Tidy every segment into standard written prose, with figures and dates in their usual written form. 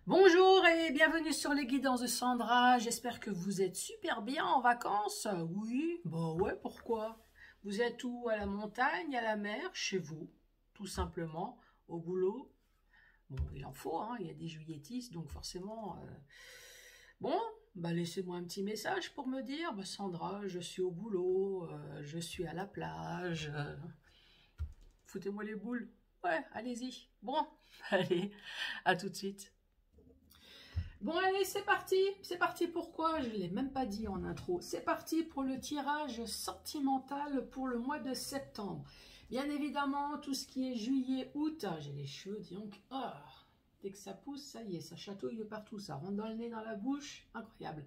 Bonjour et bienvenue sur les guidances de Sandra. J'espère que vous êtes super bien en vacances. Oui, bah ouais, pourquoi? Vous êtes où? À la montagne, à la mer, chez vous, tout simplement, au boulot. Bon, il en faut, hein, il y a des juilletistes, donc forcément. Bon, bah laissez-moi un petit message pour me dire, bah Sandra, je suis au boulot, je suis à la plage. Foutez-moi les boules. Ouais, allez-y. Bon, allez, à tout de suite. Bon allez, c'est parti. C'est parti pourquoi? Je ne l'ai même pas dit en intro. C'est parti pour le tirage sentimental pour le mois de septembre. Bien évidemment, tout ce qui est juillet, août, j'ai les cheveux, dis donc, dès que ça pousse, ça y est, ça chatouille de partout, ça rentre dans le nez, dans la bouche, incroyable.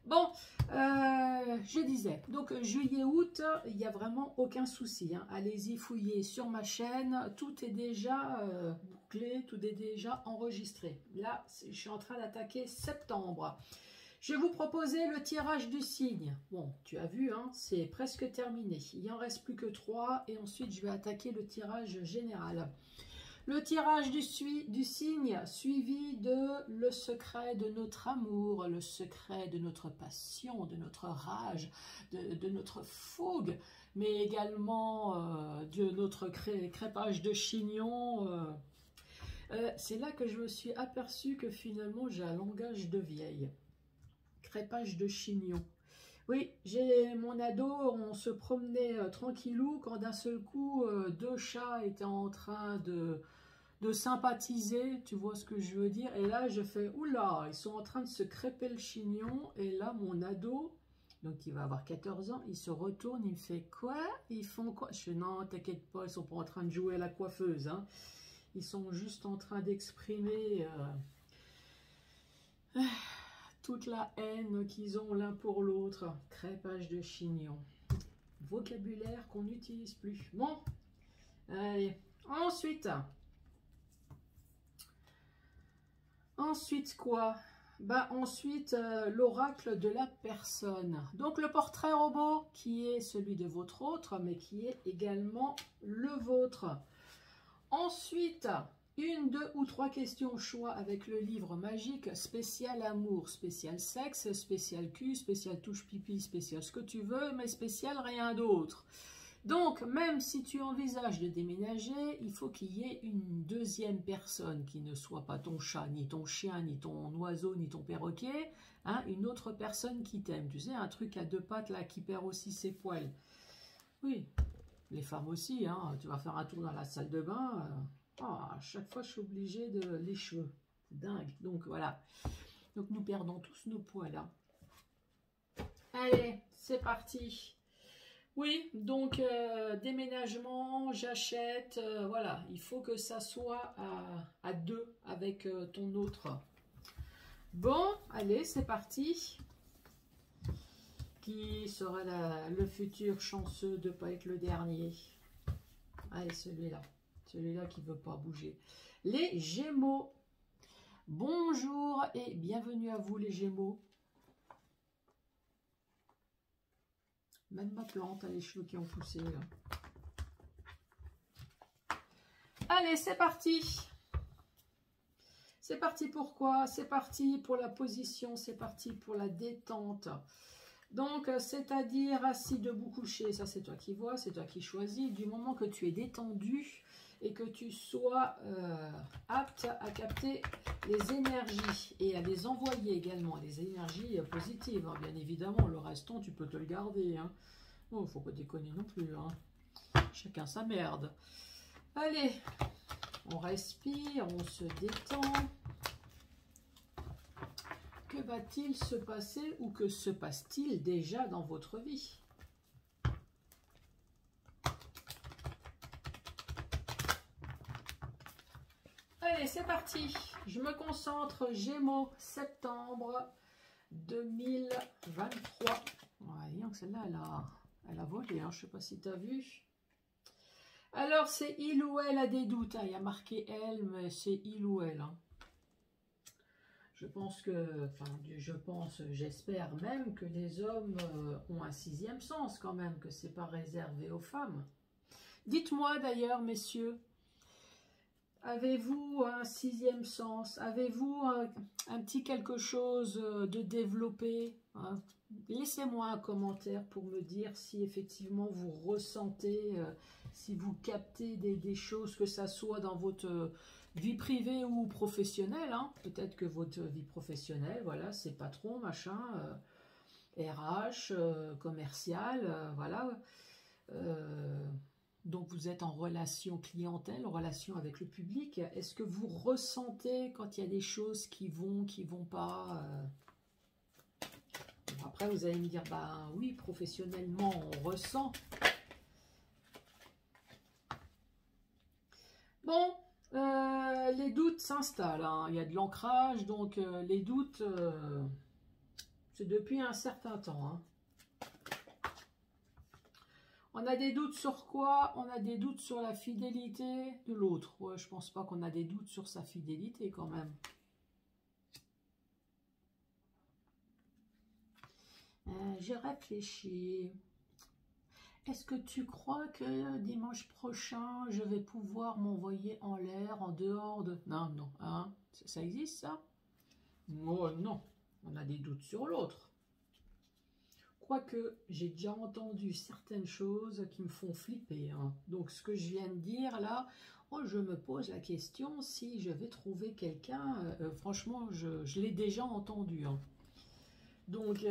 Bon, je disais, donc juillet-août, il n'y a vraiment aucun souci, hein. Allez-y fouiller sur ma chaîne, tout est déjà bouclé, tout est déjà enregistré. Là, je suis en train d'attaquer septembre. Je vais vous proposer le tirage du signe. Bon, tu as vu, hein, c'est presque terminé. Il en reste plus que 3 et ensuite je vais attaquer le tirage général. Le tirage du signe suivi de le secret de notre amour, le secret de notre passion, de notre rage, de notre fougue, mais également de notre crêpage de chignon. C'est là que je me suis aperçue que finalement j'ai un langage de vieille. Crêpage de chignon. Oui, j'ai mon ado, on se promenait tranquillou quand d'un seul coup, deux chats étaient en train de sympathiser, tu vois ce que je veux dire. Et là, je fais, oula, ils sont en train de se crêper le chignon. Et là, mon ado, donc il va avoir 14 ans, il se retourne, il me fait, quoi? Ils font quoi? Je fais, non, t'inquiète pas, ils sont pas en train de jouer à la coiffeuse, hein. Ils sont juste en train d'exprimer toute la haine qu'ils ont l'un pour l'autre. Crêpage de chignon. Vocabulaire qu'on n'utilise plus. Bon, allez. Ensuite quoi? Bah ensuite l'oracle de la personne. Donc le portrait robot qui est celui de votre autre, mais qui est également le vôtre. Ensuite, une, deux ou trois questions au choix avec le livre magique spécial amour, spécial sexe, spécial cul, spécial touche pipi, spécial ce que tu veux, mais spécial rien d'autre. Donc, même si tu envisages de déménager, il faut qu'il y ait une deuxième personne qui ne soit pas ton chat, ni ton chien, ni ton oiseau, ni ton perroquet, hein, une autre personne qui t'aime. Tu sais, un truc à deux pattes là qui perd aussi ses poils. Oui, les femmes aussi, hein, tu vas faire un tour dans la salle de bain, à chaque fois je suis obligée de les cheveux. C'est dingue. Donc voilà. Donc nous perdons tous nos poils. Hein. Allez, c'est parti. Oui, donc déménagement, j'achète, voilà, il faut que ça soit à deux avec ton autre. Bon, allez, c'est parti. Qui sera le futur chanceux de ne pas être le dernier? Allez, celui-là qui ne veut pas bouger. Les Gémeaux. Bonjour et bienvenue à vous les Gémeaux. Même ma plante a les cheveux qui ont poussé. Là. Allez, c'est parti. C'est parti pour quoi? C'est parti pour la position, c'est parti pour la détente. Donc, c'est-à-dire assis, debout, couché, ça c'est toi qui vois, c'est toi qui choisis. Du moment que tu es détendu et que tu sois apte à capter les énergies et à les envoyer également, les énergies positives, hein, bien évidemment. Le restant, tu peux te le garder. Hein. Oh, faut pas déconner non plus. Hein. Chacun sa merde. Allez, on respire, on se détend. Que va-t-il se passer ou que se passe-t-il déjà dans votre vie? Allez, c'est parti. Je me concentre. Gémeaux, septembre 2023. Ouais, celle-là, elle a volé. Hein. Je ne sais pas si tu as vu. Alors, c'est il ou elle a des doutes. Hein. Il y a marqué elle, mais c'est il ou elle. Hein. Je pense que, j'espère même que les hommes ont un sixième sens quand même, que c'est pas réservé aux femmes. Dites-moi d'ailleurs, messieurs, Avez-vous un sixième sens? Avez-vous un petit quelque chose de développé, hein? Laissez-moi un commentaire pour me dire si effectivement vous ressentez, si vous captez des choses, que ça soit dans votre vie privée ou professionnelle, hein. Peut-être que votre vie professionnelle, voilà, c'est patron, machin, RH, commercial, voilà. Donc vous êtes en relation clientèle, en relation avec le public. Est-ce que vous ressentez quand il y a des choses qui vont pas Bon, après vous allez me dire, bah oui, professionnellement on ressent. Bon, les doutes s'installent, hein. Il y a de l'ancrage, donc les doutes, c'est depuis un certain temps, hein. On a des doutes sur quoi? On a des doutes sur la fidélité de l'autre. Ouais, je pense pas qu'on a des doutes sur sa fidélité quand même. J'ai réfléchi. Est-ce que tu crois que dimanche prochain, je vais pouvoir m'envoyer en l'air, en dehors de... Non, non, hein? Ça existe, ça? Oh, non, on a des doutes sur l'autre. Quoique, j'ai déjà entendu certaines choses qui me font flipper, hein. Donc, ce que je viens de dire là, oh, je me pose la question si je vais trouver quelqu'un. Franchement, je l'ai déjà entendu, hein. Donc,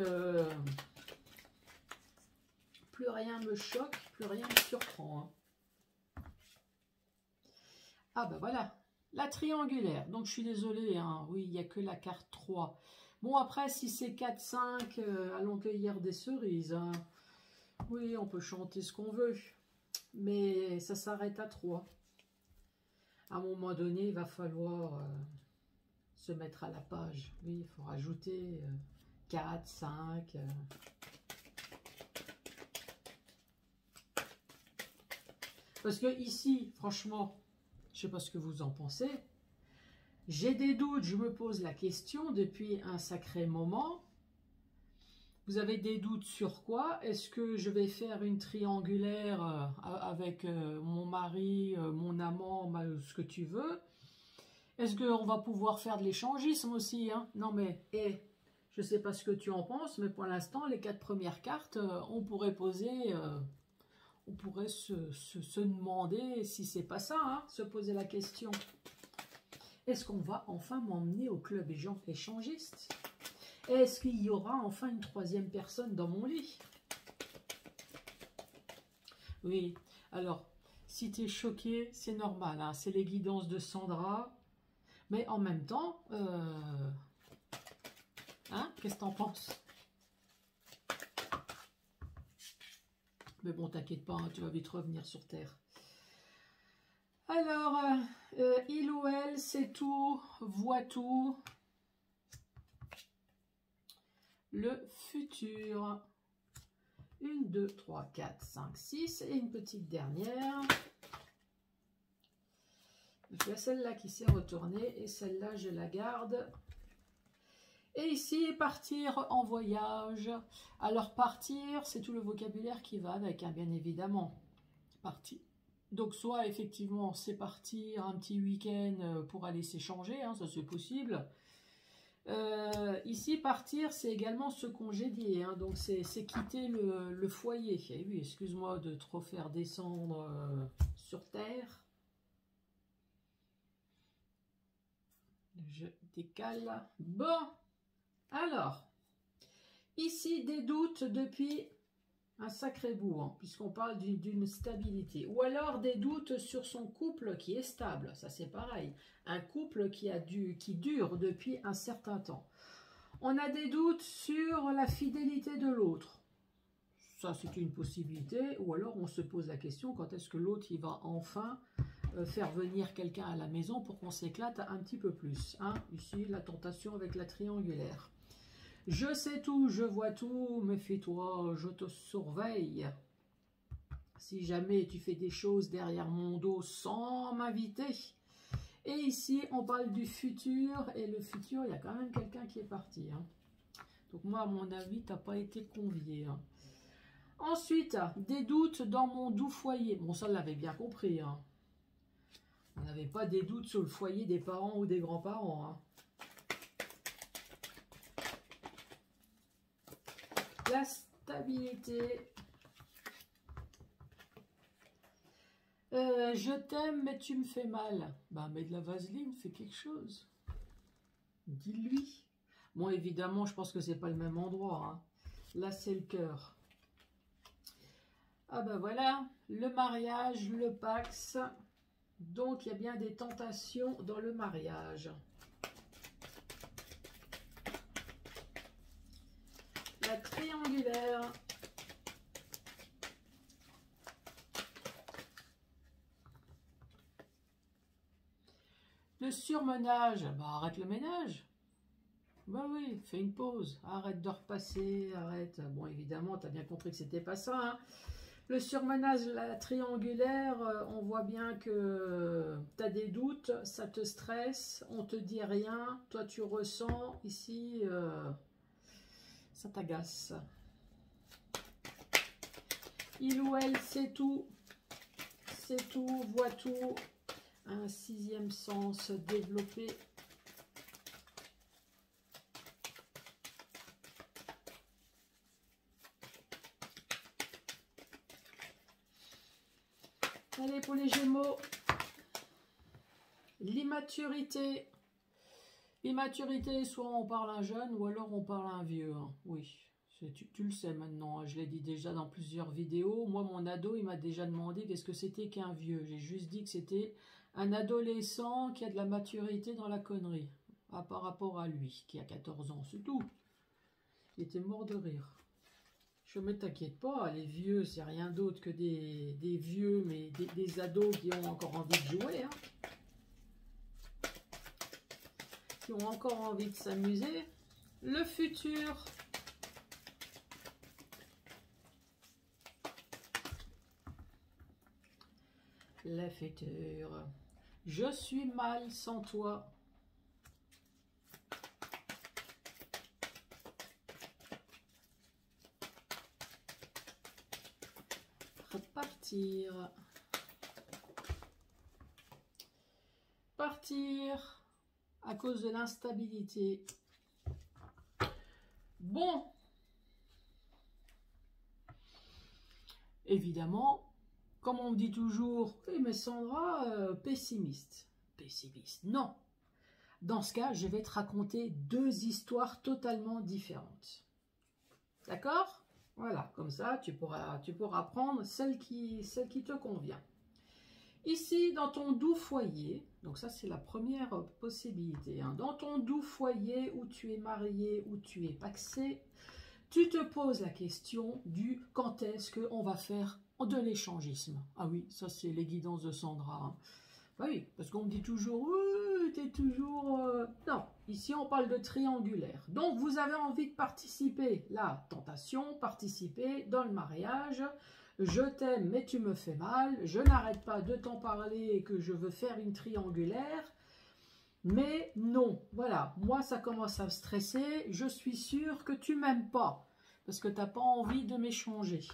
plus rien me choque, plus rien me surprend, hein. Ah ben voilà, la triangulaire. Donc, je suis désolée, hein. Oui, il n'y a que la carte 3. Bon, après, si c'est 4-5, allons cueillir des cerises, hein. Oui, on peut chanter ce qu'on veut, mais ça s'arrête à 3. À un moment donné, il va falloir se mettre à la page. Oui, il faut rajouter 4, 5. Parce que ici, franchement, je ne sais pas ce que vous en pensez. J'ai des doutes, je me pose la question depuis un sacré moment. Vous avez des doutes sur quoi? Est-ce que je vais faire une triangulaire avec mon mari, mon amant, ce que tu veux? Est-ce qu'on va pouvoir faire de l'échangisme aussi, hein? Non mais, je ne sais pas ce que tu en penses, mais pour l'instant, les 4 premières cartes, on pourrait poser... on pourrait se demander si c'est pas ça, hein, se poser la question. Est-ce qu'on va enfin m'emmener au club échangiste? Est-ce qu'il y aura enfin une troisième personne dans mon lit? Oui, alors, si tu es choqué, c'est normal, hein, c'est les guidances de Sandra. Mais en même temps, hein, qu'est-ce que t'en penses? Mais bon, t'inquiète pas, hein, tu vas vite revenir sur Terre. Alors, il ou elle sait tout, voit tout. Le futur. 1, 2, 3, 4, 5, 6 et une petite dernière. Il y a celle-là qui s'est retournée et celle-là, je la garde. Et ici, partir en voyage. Alors, partir, c'est tout le vocabulaire qui va avec, hein, bien évidemment. Partir. Donc, soit, effectivement, c'est partir un petit week-end pour aller s'échanger, hein, ça c'est possible. Ici, partir, c'est également se congédier, hein, donc c'est quitter le foyer. Et oui, excuse-moi de trop faire descendre sur Terre. Je décale. Bon, alors, ici, des doutes depuis un sacré bout, hein, puisqu'on parle d'une stabilité. Ou alors des doutes sur son couple qui est stable, ça c'est pareil. Un couple qui dure depuis un certain temps. On a des doutes sur la fidélité de l'autre. Ça c'est une possibilité. Ou alors on se pose la question, quand est-ce que l'autre il va enfin faire venir quelqu'un à la maison pour qu'on s'éclate un petit peu plus, hein. Ici, la tentation avec la triangulaire. Je sais tout, je vois tout, méfie-toi, je te surveille. Si jamais tu fais des choses derrière mon dos sans m'inviter. Et ici, on parle du futur. Et le futur, il y a quand même quelqu'un qui est parti, hein. Donc moi, à mon avis, tu n'as pas été convié, hein. Ensuite, des doutes dans mon doux foyer. Bon, ça, on l'avait bien compris, hein. Vous n'avez pas des doutes sur le foyer des parents ou des grands-parents. Hein. La stabilité. Je t'aime, mais tu me fais mal. Bah, mets de la vaseline, fais quelque chose. Dis-lui. Bon, évidemment, je pense que c'est pas le même endroit. Hein. Là, c'est le cœur. Ah ben voilà, le mariage, le Pax. Donc, il y a bien des tentations dans le mariage. La triangulaire. Le surmenage, bah arrête le ménage. Bah oui, fais une pause, arrête de repasser, arrête. Bon, évidemment, tu as bien compris que c'était pas ça. Hein. Le surmenage, la triangulaire, on voit bien que tu as des doutes, ça te stresse, on te dit rien, toi tu ressens, ici, ça t'agace. Il ou elle sait tout, voit tout. Un sixième sens développé. Allez, pour les Gémeaux, l'immaturité. L'immaturité, soit on parle à un jeune ou alors on parle à un vieux. Hein. Oui, tu le sais maintenant, hein. Je l'ai dit déjà dans plusieurs vidéos. Moi, mon ado, il m'a déjà demandé qu'est-ce que c'était qu'un vieux. J'ai juste dit que c'était un adolescent qui a de la maturité dans la connerie. Par rapport à lui, qui a 14 ans, c'est tout. Il était mort de rire. Je ne t'inquiète pas, les vieux, c'est rien d'autre que des vieux, mais des ados qui ont encore envie de jouer. Hein. Qui ont encore envie de s'amuser. Le futur. Le futur. Je suis mal sans toi. Repartir. Partir. À cause de l'instabilité. Bon. Évidemment, comme on me dit toujours, oui, mais Sandra, pessimiste. Pessimiste, non. Dans ce cas, je vais te raconter deux histoires totalement différentes. D'accord? Voilà, comme ça, tu pourras prendre celle qui te convient. Ici, dans ton doux foyer, donc ça c'est la première possibilité, hein, dans ton doux foyer où tu es marié, où tu es paxé, tu te poses la question du quand est-ce qu'on va faire de l'échangisme. Ah oui, ça c'est les guidances de Sandra. Hein. Bah oui, parce qu'on me dit toujours, t'es toujours... Non, ici on parle de triangulaire. Donc vous avez envie de participer, la tentation, participer dans le mariage. Je t'aime mais tu me fais mal, je n'arrête pas de t'en parler et que je veux faire une triangulaire. Mais non, voilà, moi ça commence à me stresser, je suis sûre que tu m'aimes pas, parce que tu n'as pas envie de m'échanger.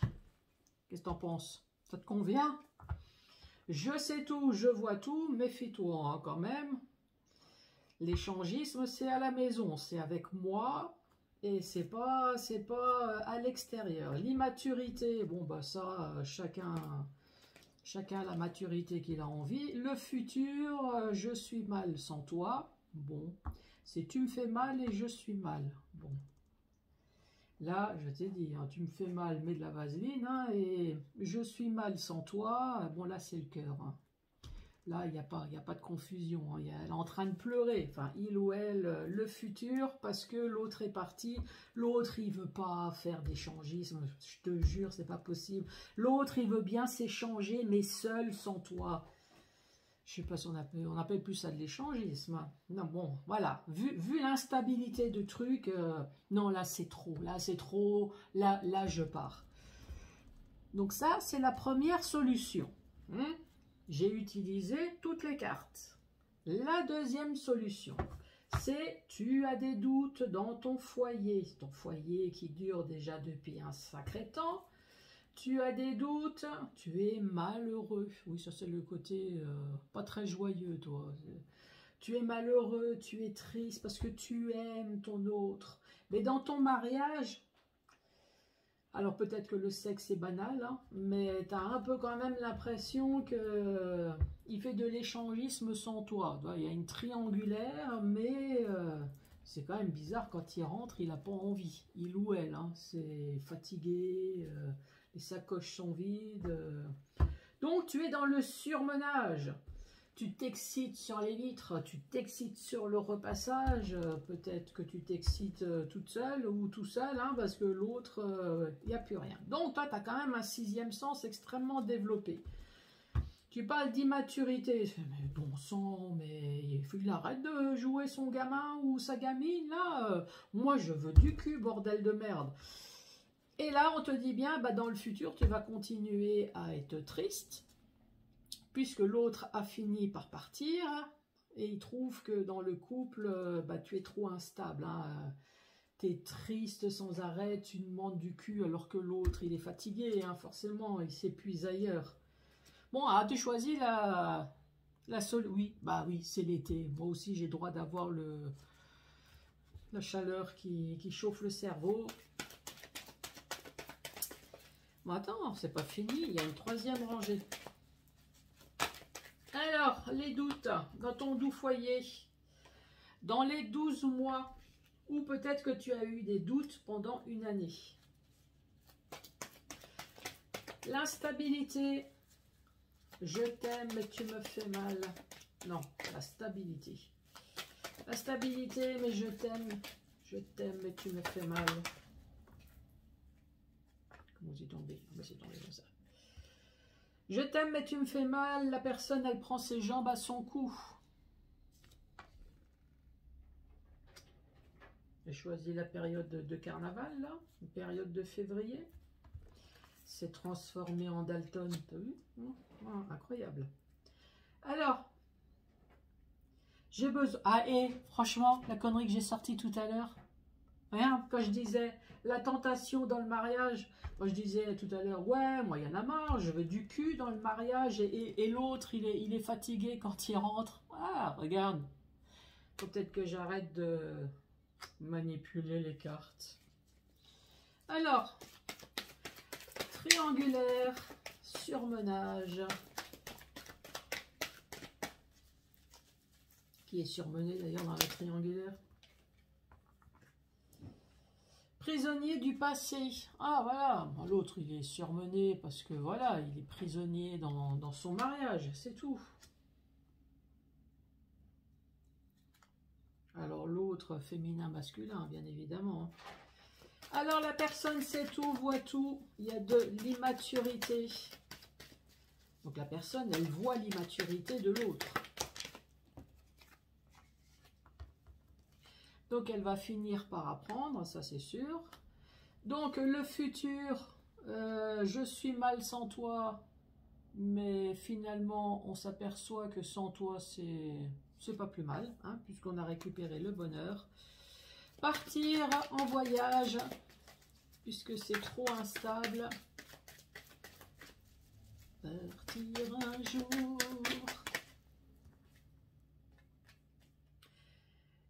Qu'est-ce que tu en penses? Ça te convient? Je sais tout, je vois tout, méfie-toi hein, quand même. L'échangisme, c'est à la maison, c'est avec moi, et c'est pas à l'extérieur. L'immaturité, bon bah ça, chacun a la maturité qu'il a envie. Le futur, je suis mal sans toi. Bon, c'est tu me fais mal et je suis mal. Bon. Là, je t'ai dit, hein, tu me fais mal, mets de la vaseline, hein, et je suis mal sans toi. Bon, là, c'est le cœur. Hein. Là, il n'y a pas de confusion. Hein. Elle est en train de pleurer, enfin, il ou elle, le futur, parce que l'autre est parti. L'autre, il veut pas faire d'échangisme. Je te jure, c'est pas possible. L'autre, il veut bien s'échanger, mais seul, sans toi. Je sais pas si on appelle plus ça de l'échangisme. Non, bon, voilà. Vu l'instabilité du truc, non, là, c'est trop. Là, c'est trop. Là, je pars. Donc ça, c'est la première solution. J'ai utilisé toutes les cartes. La deuxième solution, c'est tu as des doutes dans ton foyer qui dure déjà depuis un sacré temps. Tu as des doutes, tu es malheureux. Oui, ça c'est le côté pas très joyeux, toi. Tu es malheureux, tu es triste parce que tu aimes ton autre. Mais dans ton mariage, alors peut-être que le sexe est banal, hein, mais tu as un peu quand même l'impression que il fait de l'échangisme sans toi. Il y a une triangulaire, mais c'est quand même bizarre quand il rentre, il n'a pas envie. Il ou elle, hein, c'est fatigué, les sacoches sont vides. Donc tu es dans le surmenage. Tu t'excites sur les vitres, tu t'excites sur le repassage, peut-être que tu t'excites toute seule ou tout seul, hein, parce que l'autre, il n'y a plus rien. Donc toi, tu as quand même un sixième sens extrêmement développé. Tu parles d'immaturité, mais bon sang, mais il arrête de jouer son gamin ou sa gamine, là. Moi, je veux du cul, bordel de merde. Et là, on te dit bien, bah, dans le futur, tu vas continuer à être triste, puisque l'autre a fini par partir, et il trouve que dans le couple, bah, tu es trop instable. Hein. Tu es triste sans arrêt, tu demandes du cul alors que l'autre, il est fatigué, hein, forcément, il s'épuise ailleurs. Bon, as-tu choisi la oui, bah oui, c'est l'été. Moi aussi, j'ai droit d'avoir la chaleur qui chauffe le cerveau. Bon, attends, c'est pas fini, il y a une troisième rangée. Alors, les doutes dans ton doux foyer, dans les 12 mois, ou peut-être que tu as eu des doutes pendant une année. L'instabilité, je t'aime mais tu me fais mal. Non, la stabilité. La stabilité, mais je t'aime mais tu me fais mal. Comment c'est tombé? C'est tombé comme ça. Je t'aime mais tu me fais mal, la personne elle prend ses jambes à son cou. J'ai choisi la période de carnaval là, une période de février. C'est transformé en Dalton, t'as vu? Incroyable. Alors, j'ai besoin... Ah et franchement, la connerie que j'ai sortie tout à l'heure, rien, quand je disais la tentation dans le mariage, moi je disais tout à l'heure, ouais, moi il y en a marre, je veux du cul dans le mariage et l'autre il est fatigué quand il rentre. Ah, regarde, faut peut-être que j'arrête de manipuler les cartes. Alors, triangulaire, surmenage. Qui est surmené d'ailleurs dans la triangulaire. Prisonnier du passé. Ah voilà, l'autre il est surmené parce que voilà, il est prisonnier dans son mariage, c'est tout. Alors l'autre féminin masculin, bien évidemment. Alors la personne sait tout, voit tout, il y a de l'immaturité. Donc la personne, elle voit l'immaturité de l'autre. Donc elle va finir par apprendre, ça c'est sûr. Donc le futur, je suis mal sans toi, mais finalement on s'aperçoit que sans toi c'est pas plus mal, hein, puisqu'on a récupéré le bonheur. Partir en voyage, puisque c'est trop instable. Partir un jour.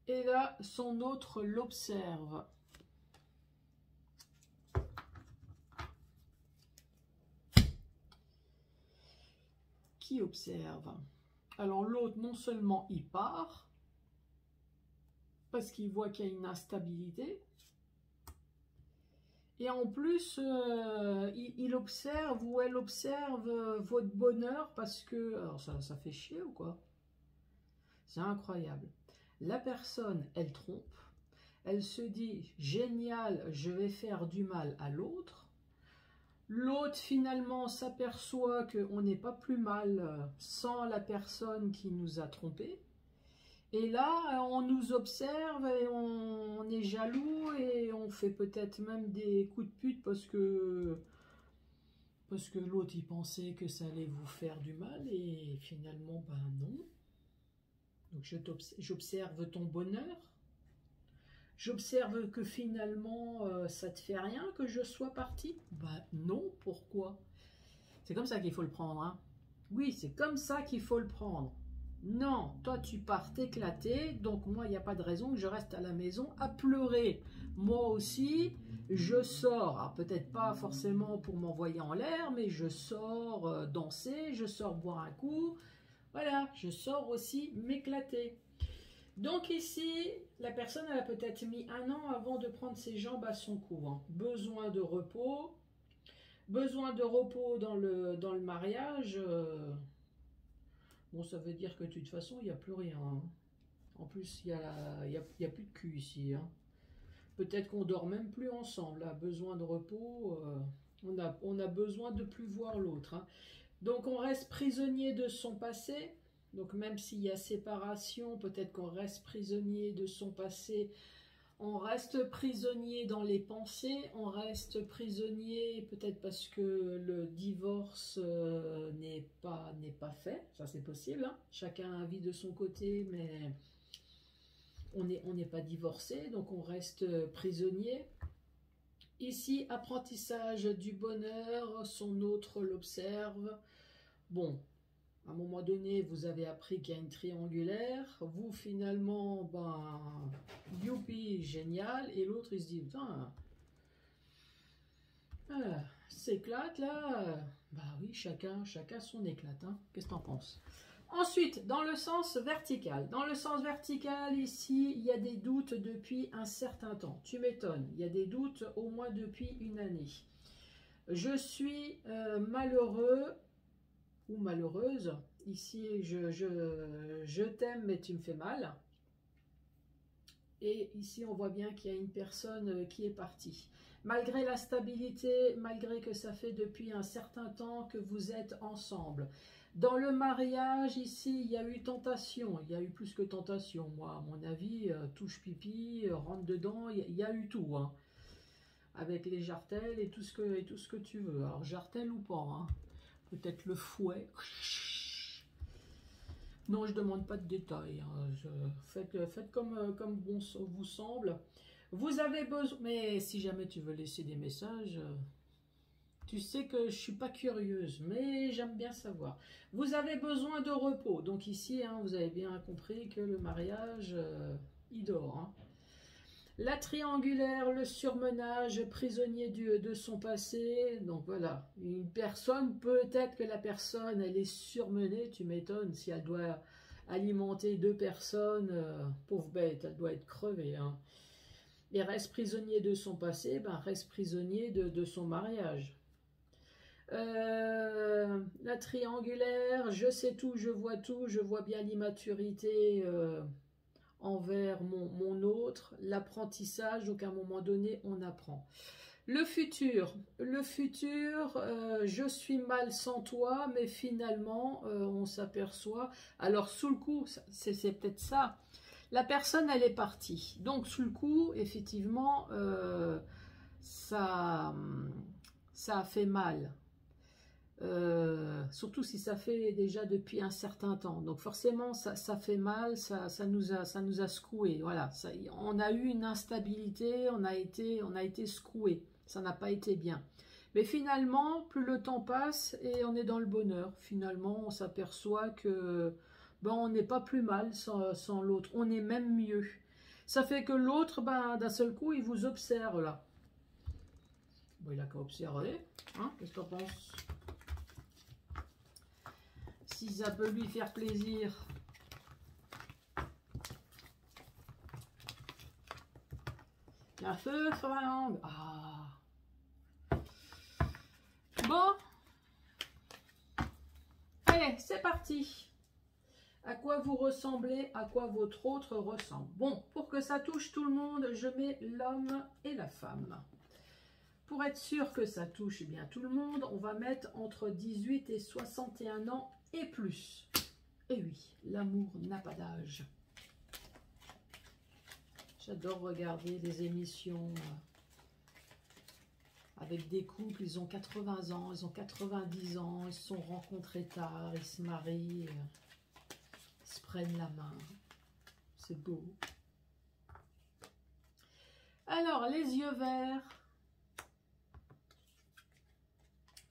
Et là, son autre l'observe. Qui observe? Alors l'autre, non seulement il part, parce qu'il voit qu'il y a une instabilité, et en plus, il observe ou elle observe votre bonheur, parce que... Alors ça fait chier ou quoi? C'est incroyable. La personne, elle trompe, elle se dit, génial, je vais faire du mal à l'autre. L'autre, finalement, s'aperçoit qu'on n'est pas plus mal sans la personne qui nous a trompés. Et là, on nous observe et on est jaloux et on fait peut-être même des coups de pute parce que l'autre, il pensait que ça allait vous faire du mal et finalement, ben non. Donc j'observe ton bonheur, J'observe que finalement, ça te fait rien que je sois partie? Bah non, pourquoi? C'est comme ça qu'il faut le prendre, hein. Oui, c'est comme ça qu'il faut le prendre. Non, toi tu pars t'éclater, donc moi il n'y a pas de raison que je reste à la maison à pleurer. Moi aussi, je sors, peut-être pas forcément pour m'envoyer en l'air, mais je sors danser, je sors boire un coup, voilà, je sors aussi m'éclater. Donc ici, la personne elle a peut-être mis 1 an avant de prendre ses jambes à son cou, hein. Besoin de repos dans le mariage. Bon, ça veut dire que de toute façon, il n'y a plus rien, hein. En plus, il y a plus de cul ici, hein. Peut-être qu'on dort même plus ensemble, là. Besoin de repos, on a besoin de plus voir l'autre, hein. Donc, on reste prisonnier de son passé. Donc, même s'il y a séparation, peut-être qu'on reste prisonnier de son passé. On reste prisonnier dans les pensées, on reste prisonnier peut-être parce que le divorce n'est pas fait, ça c'est possible, hein. Chacun a un vie de son côté, mais on n'est pas divorcé, donc on reste prisonnier. Ici, apprentissage du bonheur, son autre l'observe. Bon, à un moment donné, vous avez appris qu'il y a une triangulaire. Vous, finalement, ben, youpi, génial. Et l'autre, il se dit, putain, s'éclate là. Bah oui, chacun son éclate, hein. Qu'est-ce que t'en penses? Ensuite, dans le sens vertical. Dans le sens vertical, ici, il y a des doutes depuis un certain temps. Tu m'étonnes. Il y a des doutes au moins depuis une année. Je suis malheureux ou malheureuse. Ici, je t'aime, mais tu me fais mal. Et ici, on voit bien qu'il y a une personne qui est partie. Malgré la stabilité, malgré que ça fait depuis un certain temps que vous êtes ensemble. Dans le mariage, ici, il y a eu tentation. Il y a eu plus que tentation. Moi, à mon avis, touche pipi, rentre dedans, il y a eu tout, hein. Avec les jartelles et tout ce que tu veux. Alors, jartelle ou pas, hein. Peut-être le fouet. Non, je ne demande pas de détails, hein. Faites comme bon vous semble. Vous avez besoin... Mais si jamais tu veux laisser des messages, tu sais que je ne suis pas curieuse, mais j'aime bien savoir. Vous avez besoin de repos. Donc ici, hein, vous avez bien compris que le mariage, il dort, hein. La triangulaire, le surmenage, prisonnier de son passé. Donc voilà, une personne, peut-être que la personne, elle est surmenée, tu m'étonnes, si elle doit alimenter 2 personnes, pauvre bête, elle doit être crevée, hein. Et reste prisonnier de son passé, ben reste prisonnier de son mariage. La triangulaire, je sais tout, je vois bien l'immaturité envers mon autre, l'apprentissage, donc à un moment donné, on apprend. Le futur, je suis mal sans toi, mais finalement, on s'aperçoit, alors sous le coup, c'est peut-être ça, la personne, elle est partie, donc sous le coup, effectivement, ça a fait mal. Surtout si ça fait déjà depuis un certain temps. Donc forcément, ça fait mal, ça nous a secoué. Voilà, on a eu une instabilité, on a été secoué. Ça n'a pas été bien. Mais finalement, plus le temps passe et on est dans le bonheur. Finalement, on s'aperçoit que ben, on n'est pas plus mal sans l'autre. On est même mieux. Ça fait que l'autre, ben, d'un seul coup, il vous observe là. Bon, il n'a qu'à observer. Hein, qu'est-ce que tu en penses ? Si ça peut lui faire plaisir. La feu sur la langue. Ah. Bon. Allez, c'est parti. À quoi vous ressemblez, à quoi votre autre ressemble. Bon, pour que ça touche tout le monde, je mets l'homme et la femme. Pour être sûr que ça touche bien tout le monde, on va mettre entre 18 et 61 ans et plus. Et oui, l'amour n'a pas d'âge. J'adore regarder des émissions avec des couples, ils ont 80 ans, ils ont 90 ans, ils se sont rencontrés tard, ils se marient, ils se prennent la main. C'est beau. Alors, les yeux verts,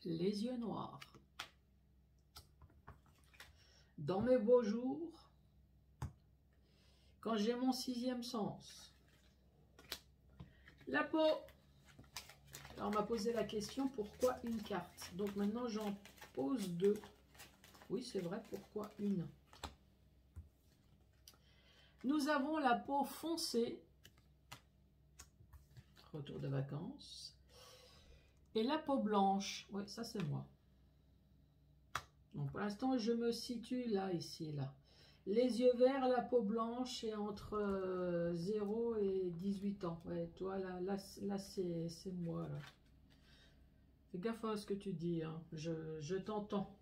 les yeux noirs. Dans mes beaux jours, quand j'ai mon sixième sens. La peau. Alors, on m'a posé la question, pourquoi une carte? Donc maintenant, j'en pose deux. Oui, c'est vrai, pourquoi une? Nous avons la peau foncée. Retour de vacances. Et la peau blanche. Oui, ça c'est moi. Donc pour l'instant, je me situe là, ici, là. Les yeux verts, la peau blanche, et entre 0 et 18 ans. Ouais, toi, là c'est moi, là. Fais gaffe à ce que tu dis, hein. Je t'entends.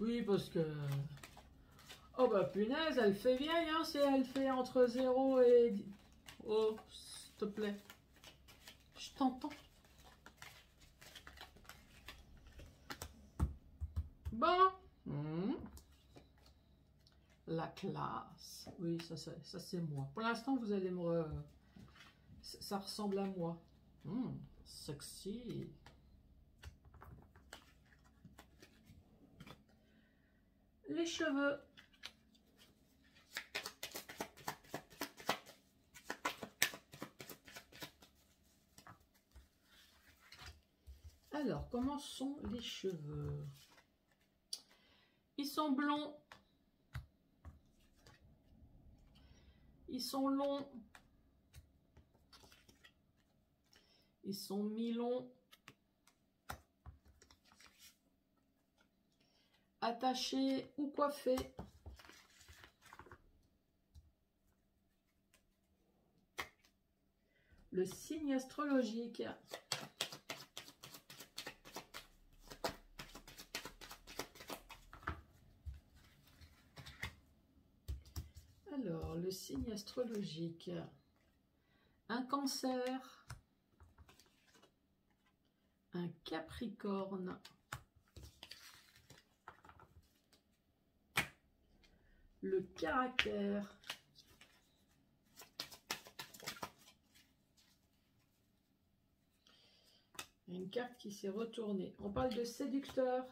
Oui, parce que... Oh bah punaise, elle fait vieille, hein, si elle fait entre 0 et... Oh, s'il te plaît. Je t'entends. Bon. La classe. Oui, ça c'est moi. Pour l'instant, vous allez me... Ça ressemble à moi. Sexy. Les cheveux. Alors, comment sont les cheveux? Ils sont blonds. Ils sont longs. Ils sont mi-longs. Attachés ou coiffés. Le signe astrologique. Alors, le signe astrologique. Un Cancer. Un Capricorne. Le caractère. Une carte qui s'est retournée. On parle de séducteur.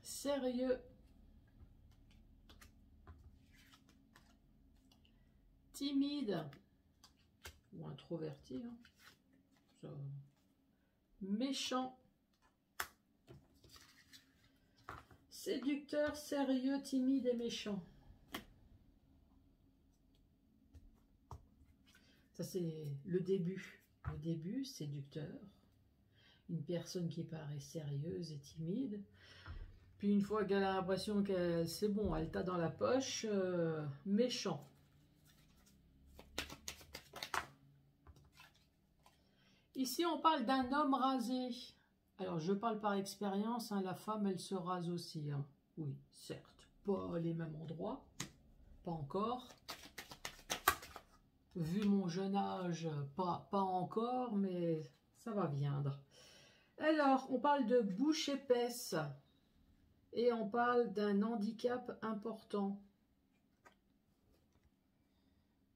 Sérieux. Timide. Ou introverti. Hein. Ça... Méchant. Séducteur, sérieux, timide et méchant. Ça, c'est le début. Le début, séducteur. Une personne qui paraît sérieuse et timide. Puis une fois qu'elle a l'impression que c'est bon, elle t'a dans la poche, méchant. Ici, on parle d'un homme rasé. Alors, je parle par expérience, hein, la femme, elle se rase aussi. Hein. Oui, certes, pas les mêmes endroits, pas encore. Vu mon jeune âge, pas encore, mais ça va viendre. Alors, on parle de bouche épaisse et on parle d'un handicap important.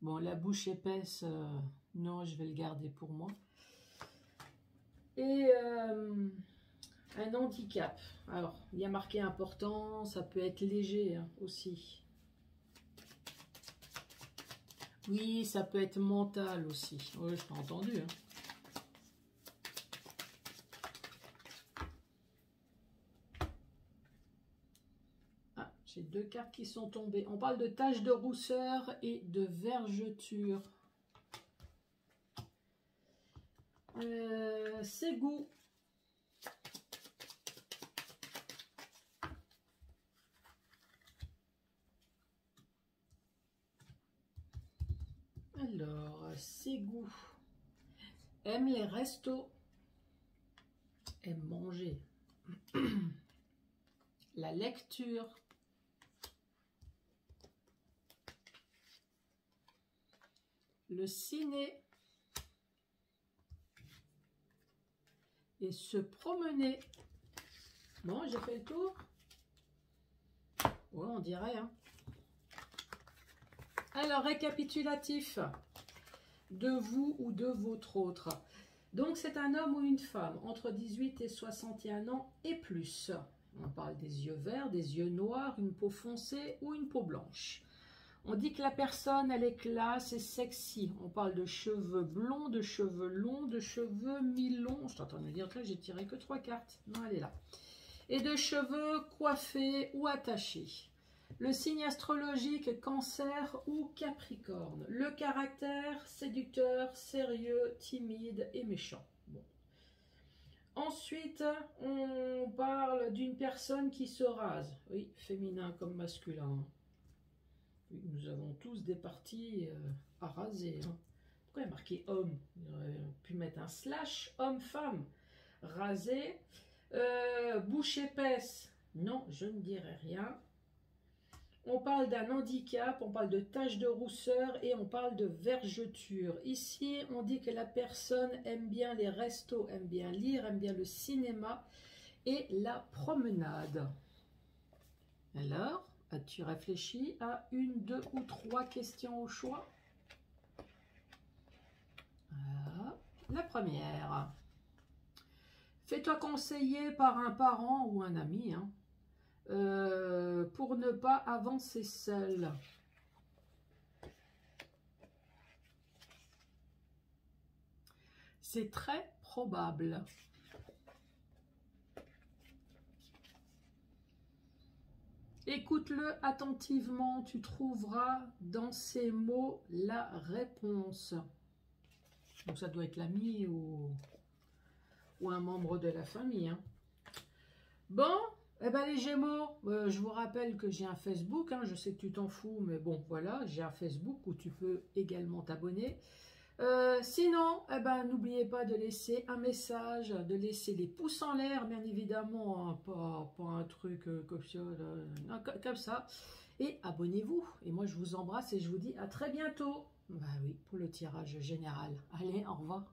Bon, la bouche épaisse, non, je vais le garder pour moi. Et un handicap. Alors, il y a marqué important, ça peut être léger hein, aussi. Oui, ça peut être mental aussi. Oui, je t'ai entendu. Hein. Ah, j'ai deux cartes qui sont tombées. On parle de taches de rousseur et de vergeture. C'est goût. Alors, c'est goût. Aime les restos. Aime manger. La lecture. Le ciné. et se promener. Bon, j'ai fait le tour. Ouais, on dirait, hein. Alors, récapitulatif de vous ou de votre autre. Donc, c'est un homme ou une femme entre 18 et 61 ans et plus. On parle des yeux verts, des yeux noirs, une peau foncée ou une peau blanche. On dit que la personne, elle est classe et sexy. On parle de cheveux blonds, de cheveux longs, de cheveux mi-longs. Je t'entends me dire que j'ai tiré que 3 cartes. Non, elle est là. Et de cheveux coiffés ou attachés. Le signe astrologique, Cancer ou Capricorne. Le caractère, séducteur, sérieux, timide et méchant. Bon. Ensuite, on parle d'une personne qui se rase. Oui, féminin comme masculin. Nous avons tous des parties à raser. Hein. Pourquoi il y a marqué homme? Il aurait pu mettre un slash homme-femme. Raser. Bouche épaisse. Non, je ne dirai rien. On parle d'un handicap, on parle de taches de rousseur et on parle de vergeture. Ici, on dit que la personne aime bien les restos, aime bien lire, aime bien le cinéma et la promenade. Alors, as-tu réfléchi à 1, 2 ou 3 questions au choix? Voilà. La première. Fais-toi conseiller par un parent ou un ami, hein, pour ne pas avancer seul. C'est très probable. Écoute-le attentivement, tu trouveras dans ces mots la réponse. Donc ça doit être l'ami ou un membre de la famille. Hein. Bon, eh ben les Gémeaux, je vous rappelle que j'ai un Facebook, hein, je sais que tu t'en fous, mais bon, voilà, j'ai un Facebook où tu peux également t'abonner. Sinon, eh ben, n'oubliez pas de laisser un message, de laisser des pouces en l'air, bien évidemment, hein, pas un truc comme ça, non, comme ça. Et abonnez-vous. Et moi, je vous embrasse et je vous dis à très bientôt. Bah oui, pour le tirage général. Allez, au revoir.